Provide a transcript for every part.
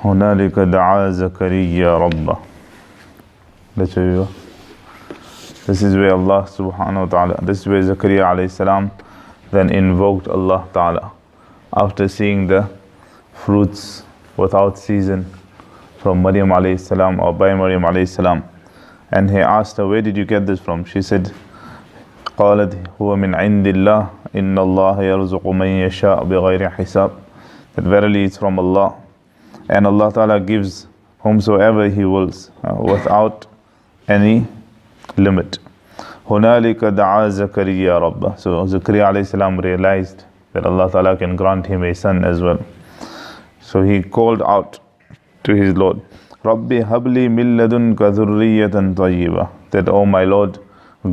هنالك دعا زكريا ربه. That's where we were. This is where Allah subhanahu wa ta'ala, this is where Zakariyya alayhi salam then invoked Allah ta'ala after seeing the fruits without season from Maryam alayhi salam or by Maryam alayhi salam. And he asked her, where did you get this from? She said, قالت هو من عند الله إن الله يرزق من يشاء بغير حساب. That verily it's from Allah, and Allah ta'ala gives whomsoever He wills without any limit. هنالك دعا زكريا ربه. So Zakariya alayhi salam realized that Allah ta'ala can grant him a son as well. So he called out to his Lord, Rabbi habli min ladunka dhurriyatan tayyiba. That, oh my Lord,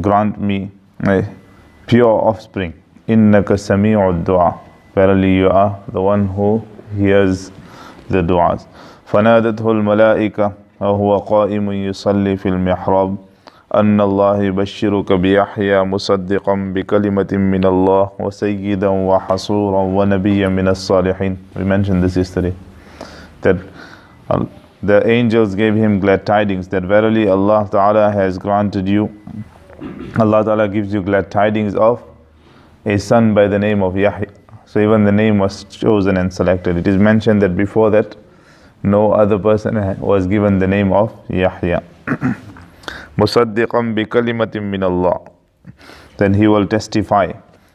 grant me a pure offspring. Innaka sami'ud du'a. Verily you are the one who hears the du'as. فنادته الملائكة وهو قائم يصلي في المحراب أن الله يبشرك بيحيى مصدقا بكلمة من الله وسيدا وحصورا ونبيا من الصالحين. We mentioned this yesterday, that the angels gave him glad tidings that verily Allah Ta'ala has granted you, Allah Ta'ala gives you glad tidings of a son by the name of Yahya. So even the name was chosen and selected. It is mentioned that before that no other person was given the name of Yahya. Musaddiqan bi kalimatin min Allah. Then he will testify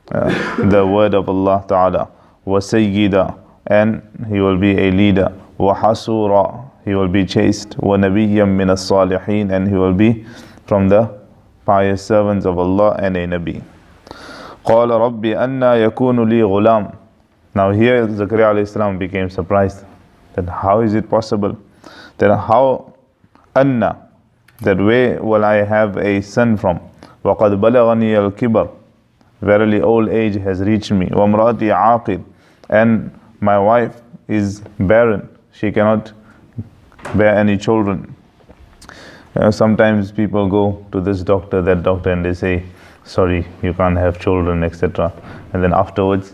the word of Allah Ta'ala. Wa sayyida, and he will be a leader. Wa hasura, he will be chaste. Wa nabiyyam min as-salihin, and he will be from the pious servants of Allah and a Nabi. قال ربي أنى يكون لي غلام. Now here Zakariya alayhi salam became surprised that how is it possible, that how أنى, that where will I have a son from? وقد بلغني الكبر, verily old age has reached me. وامرأتي عاقر, and my wife is barren, she cannot bear any children. Sometimes people go to this doctor, that doctor, and they say, sorry, you can't have children, etc. And then afterwards,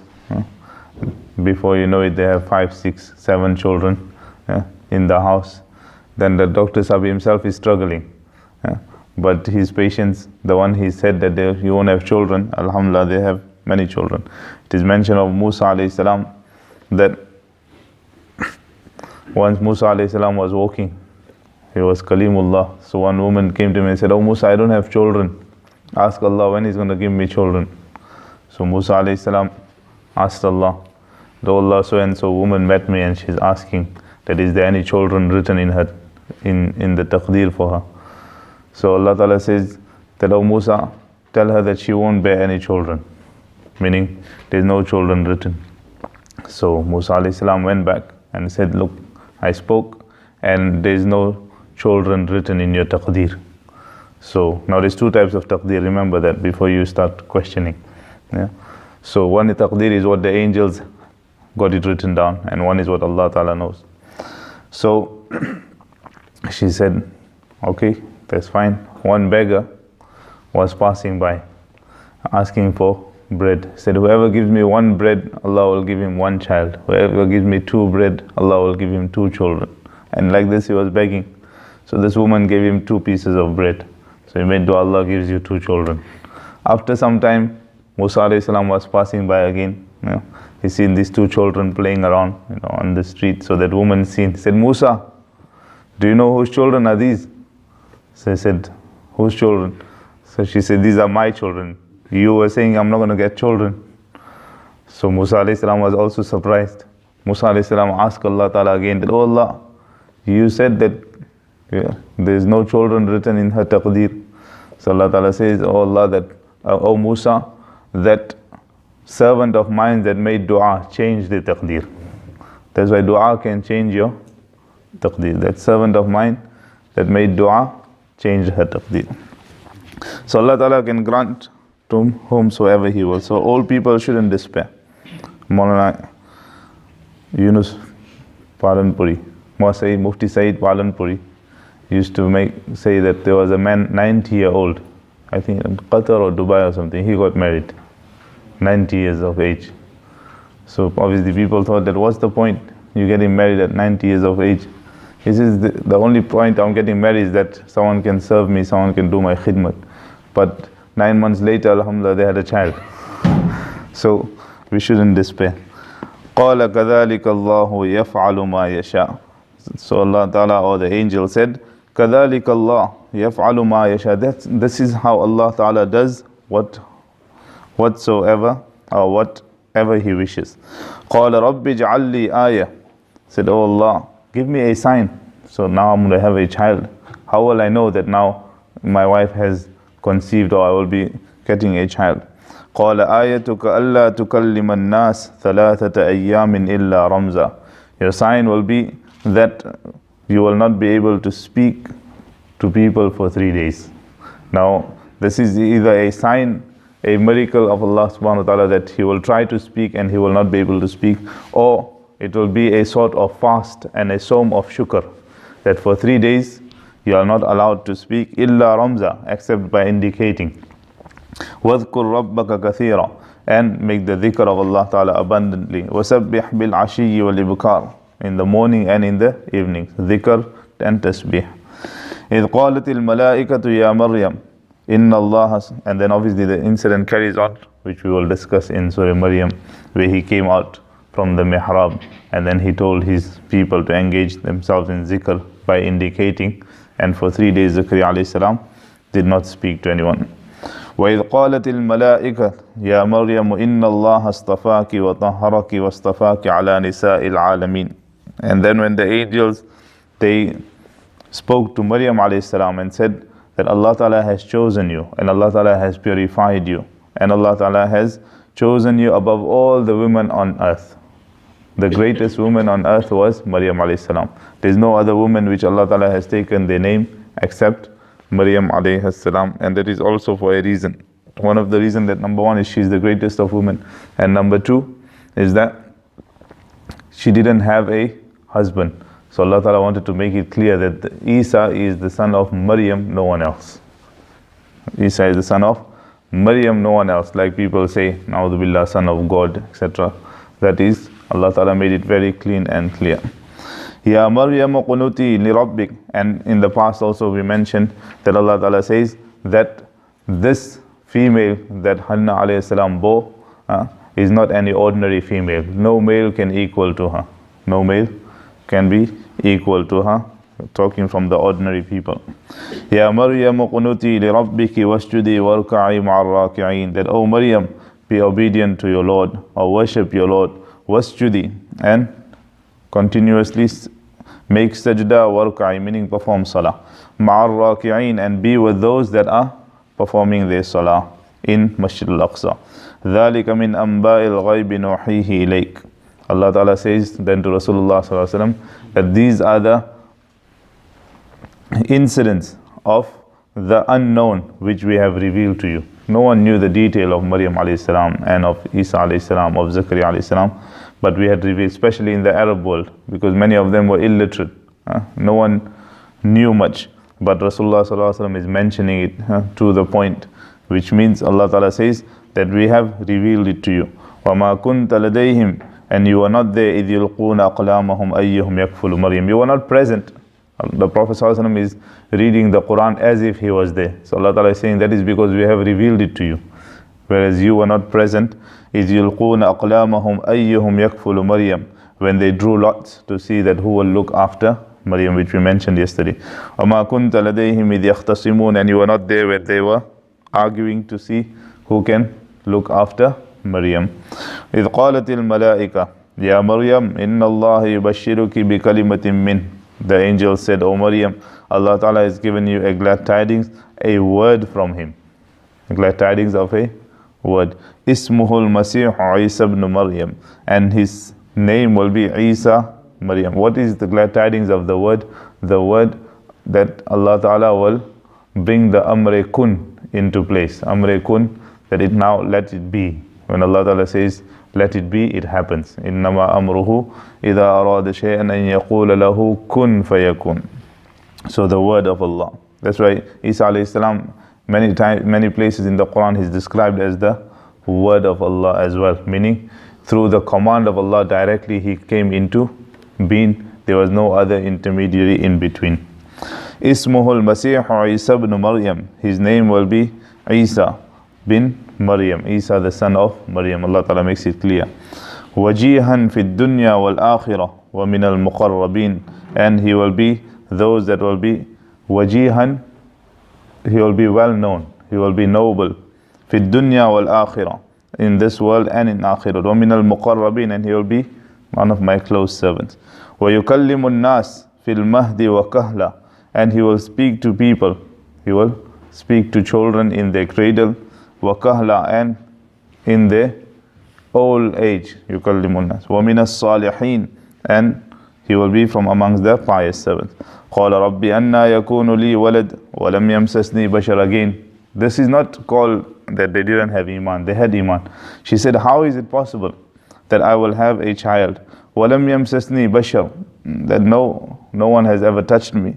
before you know it, they have 5, 6, 7 children in the house. Then the doctor Sahib himself is struggling. But his patients, the one he said that you won't have children, alhamdulillah, they have many children. It is mentioned of Musa alayhi salam that once Musa alayhi salam was walking, he was Kalimullah. So one woman came to him and said, oh Musa, I don't have children. Ask Allah when He's going to give me children. So Musa alayhi salam asked Allah, though Allah, so and so woman met me and she's asking that is there any children written in her, in the taqdeer for her. So Allah Ta'ala says that, oh Musa, tell her that she won't bear any children, meaning there's no children written. So Musa alayhi salam went back and said, look, I spoke and there's no children written in your taqdeer. So now there's 2 types of taqdeer, remember that before you start questioning. So one taqdeer is what the angels got it written down, and one is what Allah Ta'ala knows. So she said, okay, that's fine. One beggar was passing by asking for bread. Said, whoever gives me 1 bread, Allah will give him 1 child. Whoever gives me 2 bread, Allah will give him 2 children. And like this he was begging. So this woman gave him 2 pieces of bread. So he made dua, Allah gives you 2 children. After some time, Musa alayhi salam was passing by again. He seen these 2 children playing around on the street. So that woman said, Musa, do you know whose children are these? So he said, whose children? So she said, these are my children. You were saying I'm not going to get children. So Musa alayhi salam was also surprised. Musa alayhi salam asked Allah Ta'ala again that, oh Allah, you said that there is no children written in her taqdeer. So Allah Ta'ala says, oh Allah, that, oh Musa, that servant of mine that made dua changed the taqdeer. That's why dua can change your taqdeer. That servant of mine that made dua changed her taqdeer. So Allah Ta'ala can grant to whomsoever He will. So all people shouldn't despair. Maulana Yunus Palanpuri, Mufti Said Palanpuri used to say that there was a man 90-year-old, I think in Qatar or Dubai or something, he got married, 90 years of age. So obviously people thought that what's the point? you're getting married at 90 years of age. He says, the only point I'm getting married is that someone can serve me, someone can do my khidmat. But 9 months later, alhamdulillah, they had a child. So we shouldn't despair. قَالَ كَذَلِكَ اللَّهُ يَفْعَلُ مَا يَشَاءُ. So Allah Ta'ala, or the angel said, كَذَلِكَ اللَّهُ يَفْعَلُ مَا يَشَاءُ. This is how Allah Ta'ala does whatsoever or whatever He wishes. قَالَ رَبِّ اجْعَلْ لِي آيَةً. Said, oh Allah, give me a sign. So now I'm going to have a child. How will I know that now my wife has conceived or I will be getting a child? قَالَ آيَتُكَ أَلَّا تُكَلِّمَ النَّاسِ ثَلَاثَةَ أَيَّامٍ إِلَّا رَمْزًا. Your sign will be that you will not be able to speak to people for 3 days. Now, this is either a sign, a miracle of Allah subhanahu wa ta'ala that He will try to speak and He will not be able to speak, or it will be a sort of fast and a sawm of shukr, that for 3 days you are not allowed to speak illa ramza, except by indicating. وَاذْكُرْ رَبَّكَ كَثِيرًا, and make the dhikr of Allah Ta'ala abundantly. وَسَبِّحْ بِالْعَشِيِّ وَالْإِبْكَارِ, in the morning and in the evening, dhikr and tasbih. إِذْ قَالَتِ الْمَلَائِكَةُ يَا مَرْيَمْ إِنَّ اللَّهَ. And then obviously the incident carries on, which we will discuss in Surah Maryam, where he came out from the mihrab and then he told his people to engage themselves in zikr by indicating, and for 3 days Zakariyya alayhi salam did not speak to anyone. وَإِذْ قَالَتِ الْمَلَائِكَةُ يَا مَرْيَمُ إِنَّ اللَّهَ اصْطَفَاكِ وَطَهَّرَكِ وَاصْطَفَاكِ عَلَى نِسَاءِ الْعَالَمِينَ. And then when the angels, they spoke to Maryam alayhi salam and said that Allah Ta'ala has chosen you, and Allah Ta'ala has purified you, and Allah Ta'ala has chosen you above all the women on earth. The greatest woman on earth was Maryam alayhi salam. There is no other woman which Allah Ta'ala has taken their name except Maryam alayhi salam, and that is also for a reason. One of the reasons that, number one, is she is the greatest of women, and number two is that she didn't have a husband. So Allah Ta'ala wanted to make it clear that Isa is the son of Maryam, no one else. Isa is the son of Maryam, no one else. Like people say, Na'udhu Billah, son of God, etc. That is, Allah Ta'ala made it very clean and clear. Ya Maryam qunuti li rabbik. And in the past also we mentioned that Allah Ta'ala says that this female that Hanna alayhi salam bore is not any ordinary female. No male can equal to her. No male can be equal to her. Talking from the ordinary people. Ya Maryam qunuti li rabbiki wasjudi warka'i ma'ar raki'in. That, oh Maryam, be obedient to your Lord, or worship your Lord. Wasjudi, and continuously make sajda, warka'i, meaning perform salah. Ma'ar raki'in, and be with those that are performing their salah in Masjid al-Aqsa. ذَلِكَ مِنْ أَنْبَاءِ الْغَيْبِ نُوحِيهِ إِلَيْكَ. Allah Ta'ala says then to Rasulullah sallallahu alaihi wasallam that these are the incidents of the unknown which we have revealed to you. No one knew the detail of Maryam alayhi salam and of Isa alayhi salam, of Zakariyya alayhi salam, but we had revealed, especially in the Arab world, because many of them were illiterate. No one knew much, but Rasulullah sallallahu alaihi wasallam is mentioning it to the point, which means Allah Ta'ala says that we have revealed it to you. وَمَا كُنْتَ لَدَيْهِمْ, and you were not there. إِذْ يُلْقُونَ أَقْلَامَهُمْ أَيُّهُمْ يَكْفُلُ مَرْيَمْ. You were not present. The Prophet ﷺ is reading the Qur'an as if he was there. So Allah Ta'ala is saying that is because we have revealed it to you, whereas you were not present. إِذْ يُلْقُونَ أَقْلَامَهُمْ أَيُّهُمْ يَكْفُلُ مَرْيَمْ, when they drew lots to see that who will look after Maryam, which we mentioned yesterday. وَمَا كُنْتَ لَدَيْهِمْ إِذْ يَخْتَصِمُونَ, and you were not there when they were arguing to see who can look after Maryam. إِذْ قَالَتِ الْمَلَائِكَةُ يَا مَرْيَمْ إِنَّ اللَّهَ يُبَشِّرُكِ بِكَلِمَةٍ مِّنْهُ. The angel said, O Maryam, Allah Ta'ala has given you a glad tidings, a word from Him. A glad tidings of a word. Ismuhul Masih Isa ibn Maryam. And his name will be Isa Maryam. What is the glad tidings of the word? The word that Allah Ta'ala will bring the Amre Kun into place. Amre Kun, that it now let it be. When Allah Ta'ala says, let it be, it happens. إِنَّمَا أَمْرُهُ إِذَا أَرَادَ شَيْئًا أَن يَقُولَ لَهُ كُن فَيَكُن. So the word of Allah. That's why Isa alayhi salam, many places in the Quran, is described as the word of Allah as well. Meaning, through the command of Allah directly, he came into been. There was no other intermediary in between. Ismuhul Masih Isa ibn Maryam. His name will be Isa bin Maryam. Isa, the son of Maryam. Allah Ta'ala makes it clear. Wajihan fi dunya wal akhirah wa min al muqarrabin. And he will be those that will be wajihan. He will be well known. He will be noble. Fi dunya wal akhirah. In this world and in akhirah. Wa min al muqarrabin. And he will be one of my close servants. Wa yukallimun nas fil mahdi wa kahla. And he will speak to people. He will speak to children in their cradle, wa kahla, and in their old age. Yukallimun nas. Wa minas salihin. And he will be from amongst the pious servants. قال ربي أنى يكون لي ولد ولم يمسسني بشر. Again, this is not called that they didn't have iman. They had iman. She said, how is it possible that I will have a child? ولم يمسسني بشر. That no one has ever touched me.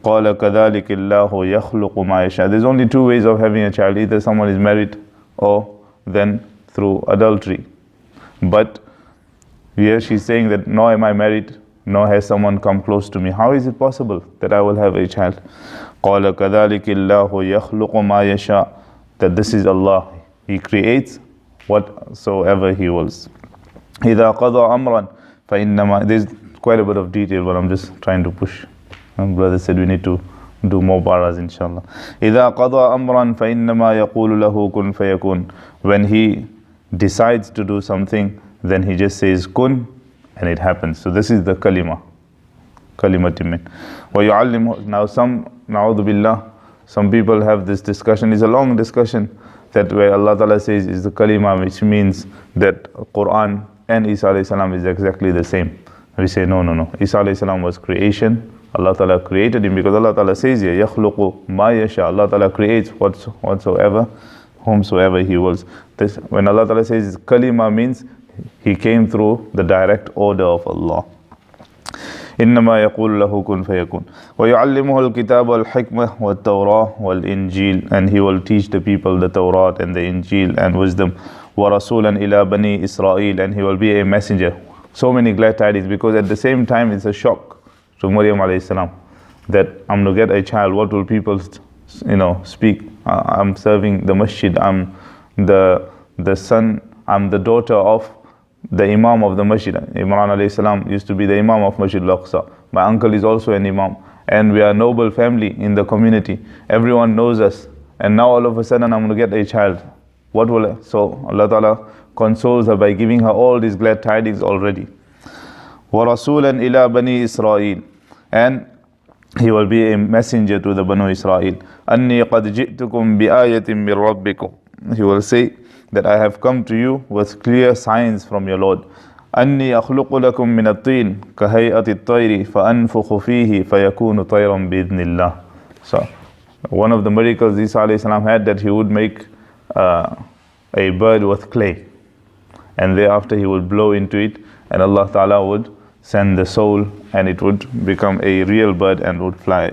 قال كذلك الله يخلق ما يشاء. There's only two ways of having a child. Either someone is married or then through adultery. But here she's saying that nor am I married, nor has someone come close to me. How is it possible that I will have a child? قال كذلك الله يخلق ما يشاء. That this is Allah. He creates whatsoever He wills. إذا قضى أمرا فإنما. There's quite a bit of detail, but I'm just trying to push. Brother said we need to do more baras, inshallah. إذا قضى أمرا فإنما يقول له كن فيكون. When he decides to do something, then he just says kun, and it happens. So this is the kalima timin. وَيُعَلِّمُ. Now na'udhu billah, some people have this discussion. It's a long discussion that where Allah Ta'ala says is the kalima, which means that Qur'an and Isa alayhi salam is exactly the same. We say no. Isa alayhi salam was creation. Allah Ta'ala created him, because Allah Ta'ala says here, يَخْلُقُ مَا يَشَاءُ. Allah Ta'ala creates whatsoever, whomsoever He wills. When Allah Ta'ala says kalima, means He came through the direct order of Allah. إِنَّمَا يَقُولُ لَهُ كُنْ فَيَكُونُ وَيُعَلِّمُهُ الْكِتَابَ وَالْحِكْمَةَ وَالتَّوْرَاةَ وَالْإِنْجِيلَ. And He will teach the people the Tawrat and the Injil and wisdom. وَرَسُولًا إِلَى بَنِي إِسْرَائِيلَ. And He will be a messenger. So many glad tidings, because at the same time it's a shock to Maryam alayhi salam that I'm going to get a child. What will people speak? I'm serving the masjid. I'm the son. I'm the daughter of the imam of the masjid. Imran alayhi salam used to be the imam of Masjid al-Aqsa. My uncle is also an imam, and we are a noble family in the community. Everyone knows us, and now all of a sudden I'm going to get a child. What will I? So Allah Ta'ala consoles her by giving her all these glad tidings already. وَرَسُولًا إِلَى بَنِي إِسْرَائِيلَ. And he will be a messenger to the Banu Israel. أَنِّي قَدْ جِئْتُكُمْ بِآيَةٍ مِّن رَبِّكُمْ. He will say that I have come to you with clear signs from your Lord. أَنِّي أَخْلُقُ لَكُم مِّنَ الطِّينِ كَهَيْئَةِ الطَّيْرِ فَأَنفُخُ فِيهِ فَيَكُونُ طَيْرًا بِإِذْنِ اللَّهِ. So one of the miracles Isa alayhi salam had, that he would make a bird with clay, and thereafter he would blow into it, and Allah Ta'ala would send the soul, and it would become a real bird and would fly.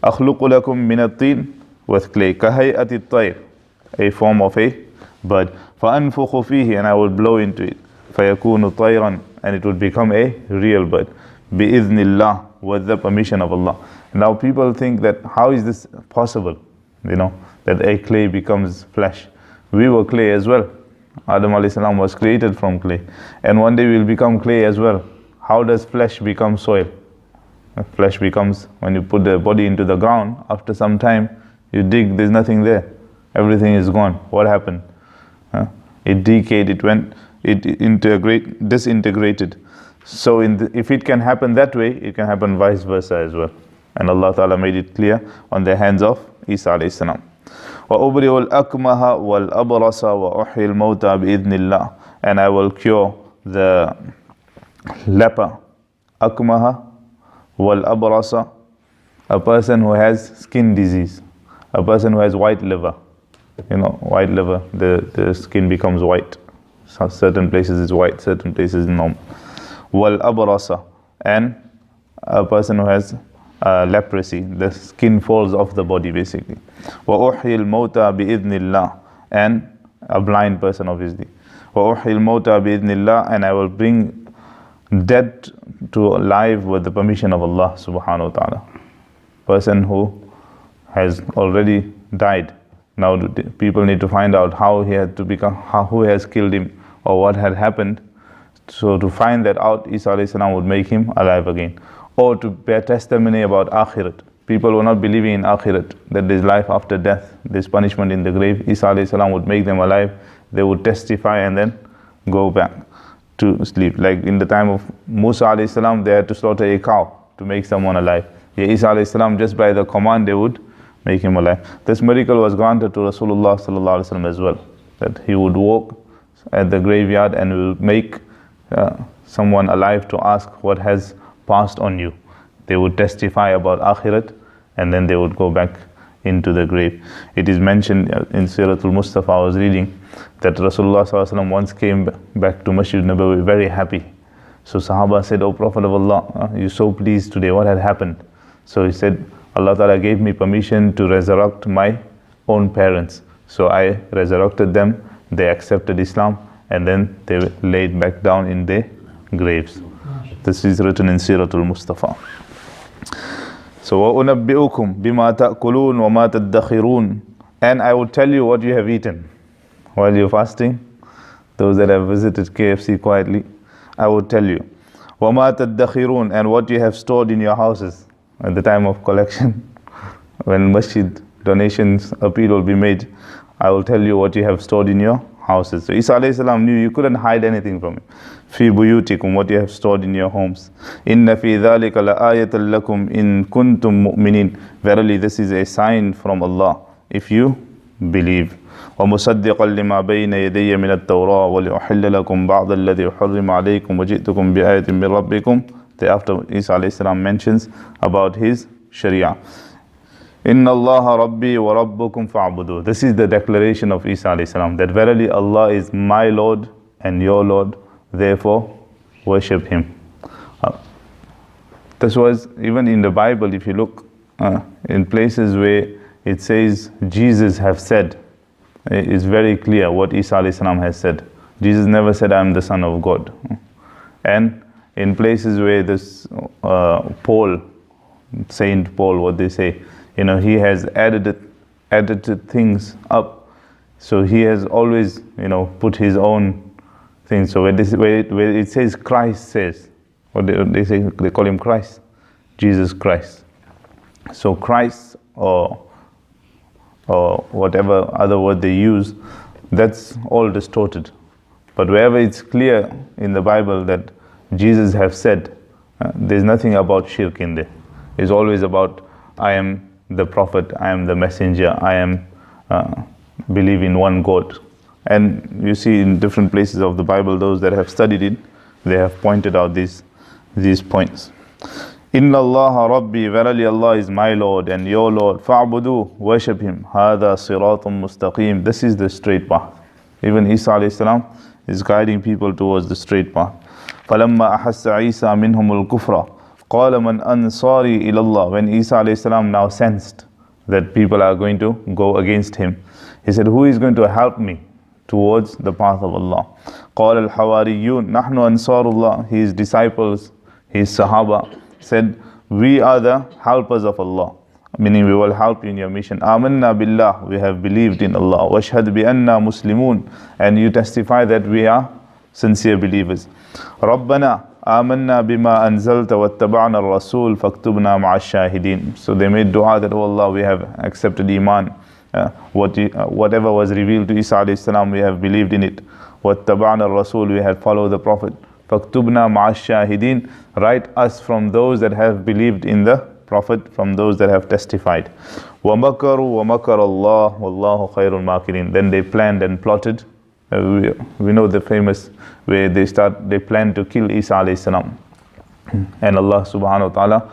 أَخْلُقُ لَكُم مِّنَ الطِّينِ, with clay, كَهَيْئَةِ الطَّيْرِ, a form of a bird. فَأَنفُخُ فِيهِ, and I would blow into it. فَيَكُونُ طَيْرًا, and it would become a real bird. بِإِذْنِ اللَّهِ, with the permission of Allah. Now people think that how is this possible? That a clay becomes flesh. We were clay as well. Adam alayhi salam was created from clay, and one day we will become clay as well. How does flesh become soil? Flesh becomes, when you put the body into the ground, after some time you dig, there's nothing there. Everything is gone. What happened? It decayed, it disintegrated. So if it can happen that way, it can happen vice versa as well. And Allah Ta'ala made it clear on the hands of Isa alayhi salam. وَأُبْرِئُ الْأَكْمَهَ وَالْأَبْرَصَ وَأُحْيِي الْمَوْتَى بِإِذْنِ اللَّهِ. And I will cure the leper, akmaha wal abrasa, a person who has skin disease, a person who has white liver. White liver, the skin becomes white. So certain places is white, certain places is normal. Wal abrasa, and a person who has leprosy, the skin falls off the body basically. Wa uhyi al-mawta bi-idhnillah, and a blind person obviously. Wa uhyi al-mawta bi-idhnillah, and I will bring dead to life with the permission of Allah subhanahu wa ta'ala. Person who has already died. Now people need to find out how he had to become, who has killed him or what had happened. So to find that out, Isa alayhi salam would make him alive again. Or to bear testimony about akhirat. People were not believing in akhirat, that there is life after death, there is punishment in the grave. Isa alayhi salam would make them alive. They would testify and then go back to sleep. Like in the time of Musa alayhi salam, they had to slaughter a cow to make someone alive. Yeah, Isa alayhi salam, just by the command, they would make him alive. This miracle was granted to Rasulullah sallallahu alaihi wasallam as well, that he would walk at the graveyard and will make someone alive to ask what has passed on you. They would testify about akhirat and then they would go back into the grave. It is mentioned in Siratul Mustafa, I was reading, that Rasulullah sallallahu alaihi wasallam once came back to Masjid Nabawi very happy. So Sahaba said, "O Prophet of Allah, you're so pleased today, what had happened?" So he said, Allah Ta'ala gave me permission to resurrect my own parents. So I resurrected them, they accepted Islam, and then they laid back down in their graves. This is written in Siratul Mustafa. So وَأُنَبِّئُكُمْ بِمَا تَأْكُلُونَ وَمَا تَدَّخِرُونَ, and I will tell you what you have eaten while you're fasting. Those that have visited KFC quietly, I will tell you. وَمَا تَدَّخِرُونَ, and what you have stored in your houses at the time of collection. When masjid donations appeal will be made, I will tell you what you have stored in your houses. So Isa alayhi salam knew you couldn't hide anything from him. Fi buyutikum, what you have stored in your homes. Inna fi dhalika la ayatan lakum in kuntum mu'minin. Verily this is a sign from Allah if you believe. وَمُصَدِّقًا لِمَا بَيْنَ يَدَيَّ مِنَ التَّوْرَاةِ وَلِأُحِلَّ لَكُمْ بَعْضَ الَّذِي حُرِّمَ عَلَيْكُمْ وَجِئْتُكُمْ بِآيَةٍ مِّن رَبِّكُمْ. Thereafter Isa alayhi salam mentions about his Sharia. Inna Allah Rabbi wa Rabbukum fa'budu. This is the declaration of Isa alayhi salam, that verily Allah is my Lord and your Lord, therefore worship him. This was even in the Bible, if you look in places where it says Jesus have said, it's very clear what Isa alayhi salam has said. Jesus never said, I am the Son of God. And in places where this Paul, Saint Paul, what they say, he has added things up. So he has always, put his own things. So where it says Christ says, what they say, they call him Christ, Jesus Christ. So Christ or whatever other word they use, that's all distorted. But wherever it's clear in the Bible that Jesus have said, there's nothing about shirk in there. It's always about, I am the prophet, I am the messenger, I am believe in one God. And you see in different places of the Bible, those that have studied it, they have pointed out these points. Inna Allah Rabbi, verily Allah is my Lord and your Lord. Fa'budu, worship him. Hada siratun mustaqim. This is the straight path. Even Isa alayhi salam is guiding people towards the straight path. فَلَمَّا أَحَسَّ عِيسَى مِنْهُمُ الْكُفْرَ قَالَ مَنْ أَنصَارِي إِلَى اللَّهِ. When Isa alayhi salam now sensed that people are going to go against him, he said, who is going to help me towards the path of Allah? قَالَ الْحَوَارِيُّونَ نَحْنُ أَنصَارُ اللَّهِ. His disciples, his Sahaba said, we are the helpers of Allah, meaning we will help you in your mission. Amanna billah, we have believed in Allah. Washhad bi anna muslimun, and you testify that we are sincere believers. Rabbana amanna bima anzalta wattaba'na ar-rasul faktubna ma'a shahidin. So they made dua that, oh Allah, we have accepted Iman. Whatever was revealed to Isa alayhi salam, we have believed in it. Wattaba'na ar-rasul, we have followed the Prophet. Faktubna ma'a shahidin, write us from those that have believed in the Prophet, from those that have testified. وَمَكَرُوا وَمَكَرَ اللَّهُ وَاللَّهُ خَيْرُ الْمَاكِرِينَ. Then they planned and plotted. We know the famous where they planned to kill Isa alayhi salam. And Allah subhanahu wa ta'ala